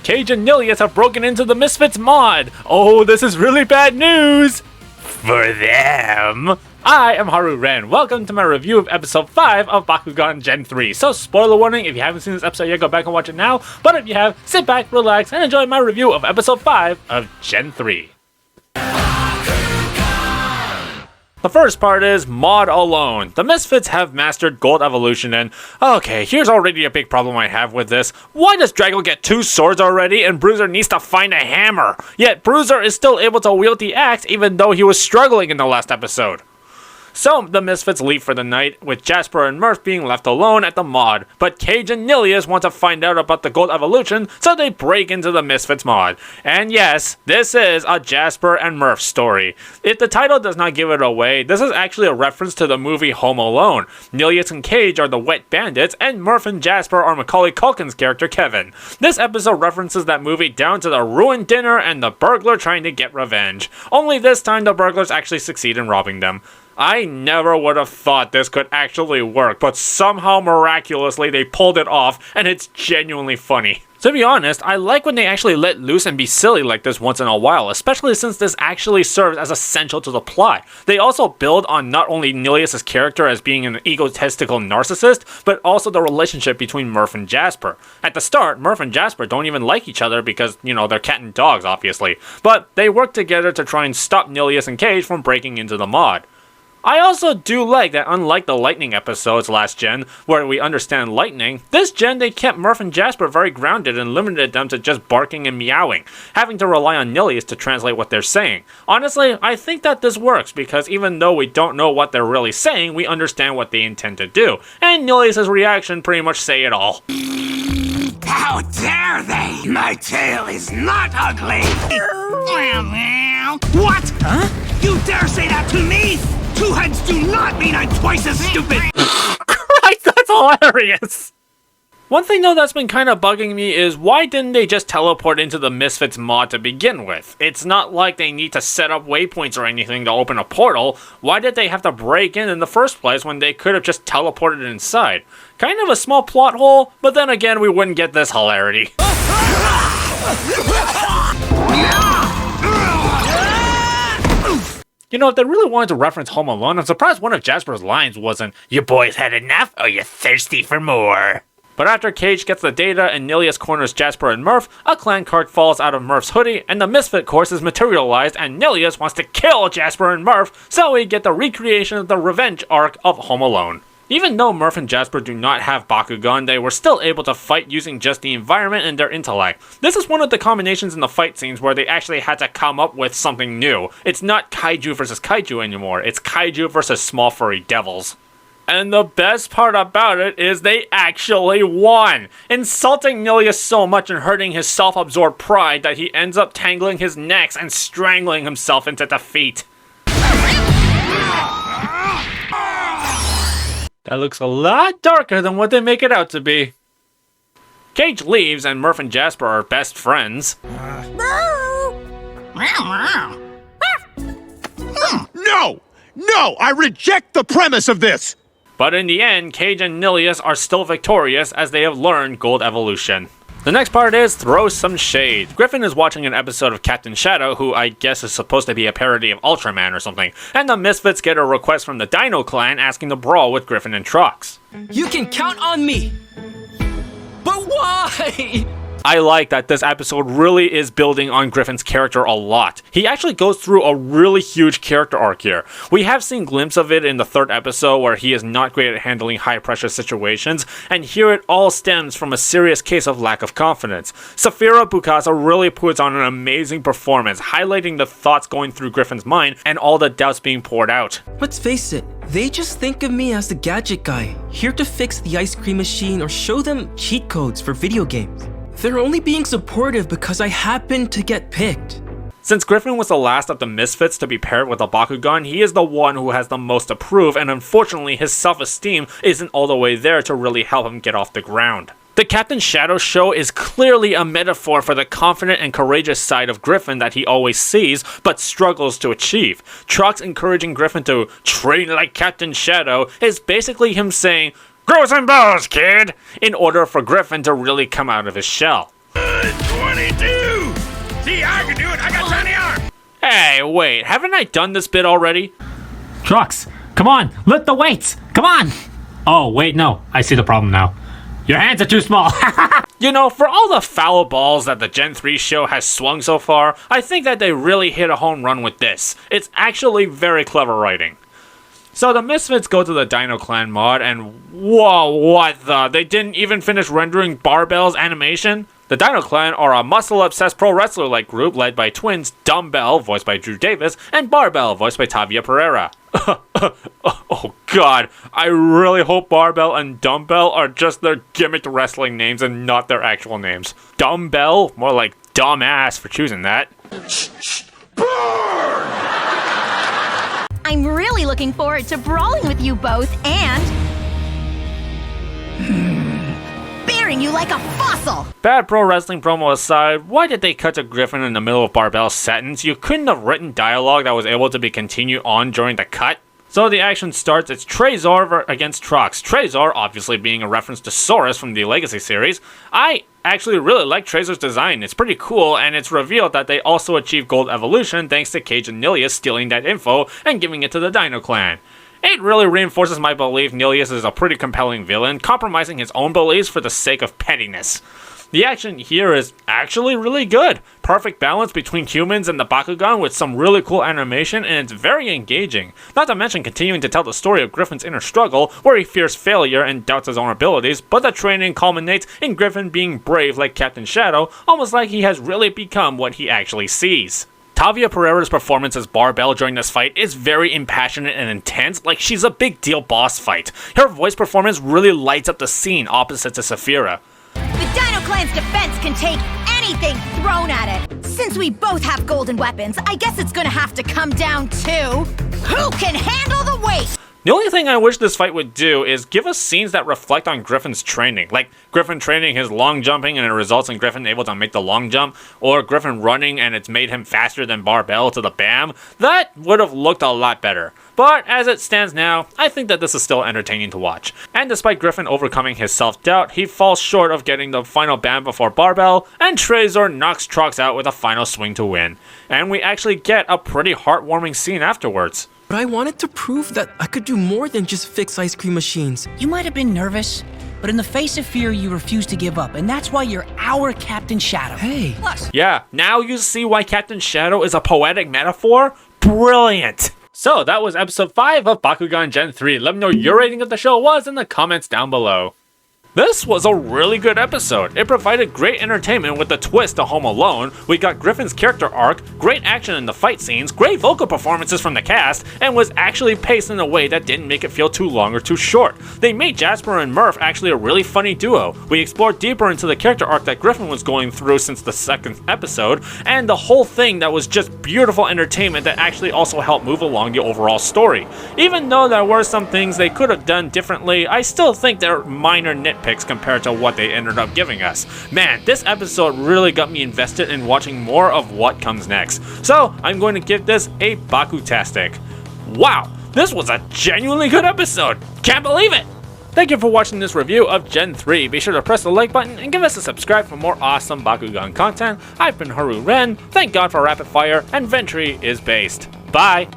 KAIJU and Nilius have broken into the Misfits mod. Oh, this is really bad news for them. I am Haru Ren. Welcome to my review of episode 5 of Bakugan Gen 3. So, spoiler warning, if you haven't seen this episode yet, go back and watch it now. But if you have, sit back, relax, and enjoy my review of episode 5 of Gen 3. The first part is Mod Alone. The Misfits have mastered Gold Evolution and, okay, here's already a big problem I have with this. Why does Drago get 2 swords already and Bruiser needs to find a hammer? Yet Bruiser is still able to wield the axe even though he was struggling in the last episode. So, the Misfits leave for the night, with Jasper and Murph being left alone at the mod, but KAIJU and Nilius want to find out about the Gold Evolution, so they break into the Misfits mod. And yes, this is a Jasper and Murph story. If the title does not give it away, this is actually a reference to the movie Home Alone. Nilius and KAIJU are the wet bandits, and Murph and Jasper are Macaulay Culkin's character Kevin. This episode references that movie down to the ruined dinner and the burglar trying to get revenge. Only this time the burglars actually succeed in robbing them. I never would have thought this could actually work, but somehow miraculously they pulled it off, and it's genuinely funny. To be honest, I like when they actually let loose and be silly like this once in a while, especially since this actually serves as essential to the plot. They also build on not only Nilius' character as being an egotistical narcissist, but also the relationship between Murph and Jasper. At the start, Murph and Jasper don't even like each other because, they're cat and dogs, obviously. But they work together to try and stop Nilius and KAIJU from breaking into the mod. I also do like that unlike the lightning episodes last gen, where we understand lightning, this gen they kept Murph and Jasper very grounded and limited them to just barking and meowing, having to rely on Nilius to translate what they're saying. Honestly, I think that this works because even though we don't know what they're really saying, we understand what they intend to do, and Nilius' reaction pretty much say it all. How dare they! My tail is not ugly! What? Huh? You dare say that to me? 2 heads do not mean I'm twice as stupid! Christ, that's hilarious! One thing though that's been kind of bugging me is why didn't they just teleport into the Misfits mod to begin with? It's not like they need to set up waypoints or anything to open a portal. Why did they have to break in the first place when they could have just teleported inside? Kind of a small plot hole, but then again we wouldn't get this hilarity. If they really wanted to reference Home Alone, I'm surprised one of Jasper's lines wasn't, "You boys had enough, or you thirsty for more?" But after KAIJU gets the data and Nilius corners Jasper and Murph, a clan card falls out of Murph's hoodie, and the Misfit course is materialized, and Nilius wants to kill Jasper and Murph, so we get the recreation of the revenge arc of Home Alone. Even though Murph and Jasper do not have Bakugan, they were still able to fight using just the environment and their intellect. This is one of the combinations in the fight scenes where they actually had to come up with something new. It's not KAIJU versus KAIJU anymore, it's KAIJU versus small furry devils. And the best part about it is they actually won, insulting Nilius so much and hurting his self-absorbed pride that he ends up tangling his necks and strangling himself into defeat. That looks a lot darker than what they make it out to be. KAIJU leaves and Murph and Jasper are best friends. No, I reject the premise of this! But in the end, KAIJU and Nilius are still victorious as they have learned Gold Evolution. The next part is Throw Some Shade. Griffin is watching an episode of Captain Shadow, who I guess is supposed to be a parody of Ultraman or something, and the Misfits get a request from the Dino Clan asking to brawl with Griffin and Trox. You can count on me! But why? I like that this episode really is building on Griffin's character a lot. He actually goes through a really huge character arc here. We have seen glimpses of it in the 3rd episode where he is not great at handling high pressure situations, and here it all stems from a serious case of lack of confidence. Safira Bukasa really puts on an amazing performance, highlighting the thoughts going through Griffin's mind and all the doubts being poured out. Let's face it, they just think of me as the gadget guy, here to fix the ice cream machine or show them cheat codes for video games. They're only being supportive because I happened to get picked. Since Griffin was the last of the Misfits to be paired with a Bakugan, he is the one who has the most to prove, and unfortunately his self-esteem isn't all the way there to really help him get off the ground. The Captain Shadow show is clearly a metaphor for the confident and courageous side of Griffin that he always sees, but struggles to achieve. Trox encouraging Griffin to train like Captain Shadow is basically him saying, "Grow some balls, kid!" in order for Griffin to really come out of his shell. 20 See, I can do it. I got tiny arms. Hey, wait, haven't I done this bit already? Trucks, come on, lift the weights, come on! Oh, wait, no, I see the problem now. Your hands are too small. You know, for all the foul balls that the Gen 3 show has swung so far, I think that they really hit a home run with this. It's actually very clever writing. So the Misfits go to the Dino Clan mod and whoa, what the? They didn't even finish rendering Barbell's animation? The Dino Clan are a muscle-obsessed pro wrestler-like group led by twins Dumbbell, voiced by Drew Davis, and Barbell, voiced by Tavia Pereira. Oh god, I really hope Barbell and Dumbbell are just their gimmicked wrestling names and not their actual names. Dumbbell? More like dumbass for choosing that. I'm really looking forward to brawling with you both and burying you like a fossil! Bad pro wrestling promo aside, why did they cut to Griffin in the middle of Barbell's sentence? You couldn't have written dialogue that was able to be continued on during the cut? So the action starts, it's Trezor against Trox. Trezor obviously being a reference to Saurus from the Legacy series. I actually really like Trezor's design, it's pretty cool, and it's revealed that they also achieved Gold Evolution thanks to KAIJU and Nilius stealing that info and giving it to the Dino Clan. It really reinforces my belief Nilius is a pretty compelling villain, compromising his own beliefs for the sake of pettiness. The action here is actually really good. Perfect balance between humans and the Bakugan with some really cool animation, and it's very engaging. Not to mention continuing to tell the story of Griffin's inner struggle, where he fears failure and doubts his own abilities, but the training culminates in Griffin being brave like Captain Shadow, almost like he has really become what he actually sees. Tavia Pereira's performance as Barbell during this fight is very impassionate and intense, like she's a big deal boss fight. Her voice performance really lights up the scene opposite to Saphira. The Dino Clan's defense can take anything thrown at it. Since we both have golden weapons, I guess it's gonna have to come down to who can handle the weight! The only thing I wish this fight would do is give us scenes that reflect on Griffin's training, like Griffin training his long jumping and it results in Griffin able to make the long jump, or Griffin running and it's made him faster than Barbell to the BAM. That would have looked a lot better. But as it stands now, I think that this is still entertaining to watch. And despite Griffin overcoming his self-doubt, he falls short of getting the final BAM before Barbell, and Trezor knocks Trox out with a final swing to win. And we actually get a pretty heartwarming scene afterwards. But I wanted to prove that I could do more than just fix ice cream machines. You might have been nervous, but in the face of fear, you refused to give up, and that's why you're our Captain Shadow. Hey. Plus, Yeah, now you see why Captain Shadow is a poetic metaphor? Brilliant! So that was episode 5 of Bakugan Gen 3. Let me know your rating of the show was in the comments down below. This was a really good episode. It provided great entertainment with the twist to Home Alone. We got Griffin's character arc, great action in the fight scenes, great vocal performances from the cast, and was actually paced in a way that didn't make it feel too long or too short. They made Jasper and Murph actually a really funny duo. We explored deeper into the character arc that Griffin was going through since the second episode, and the whole thing that was just beautiful entertainment that actually also helped move along the overall story. Even though there were some things they could have done differently, I still think they're minor nitpicks compared to what they ended up giving us. Man, this episode really got me invested in watching more of what comes next. So, I'm going to give this a Bakutastic. Wow, this was a genuinely good episode. Can't believe it! Thank you for watching this review of Gen 3. Be sure to press the like button and give us a subscribe for more awesome Bakugan content. I've been Haru Ren, thank God for Rapid Fire, and Ventry is based. Bye!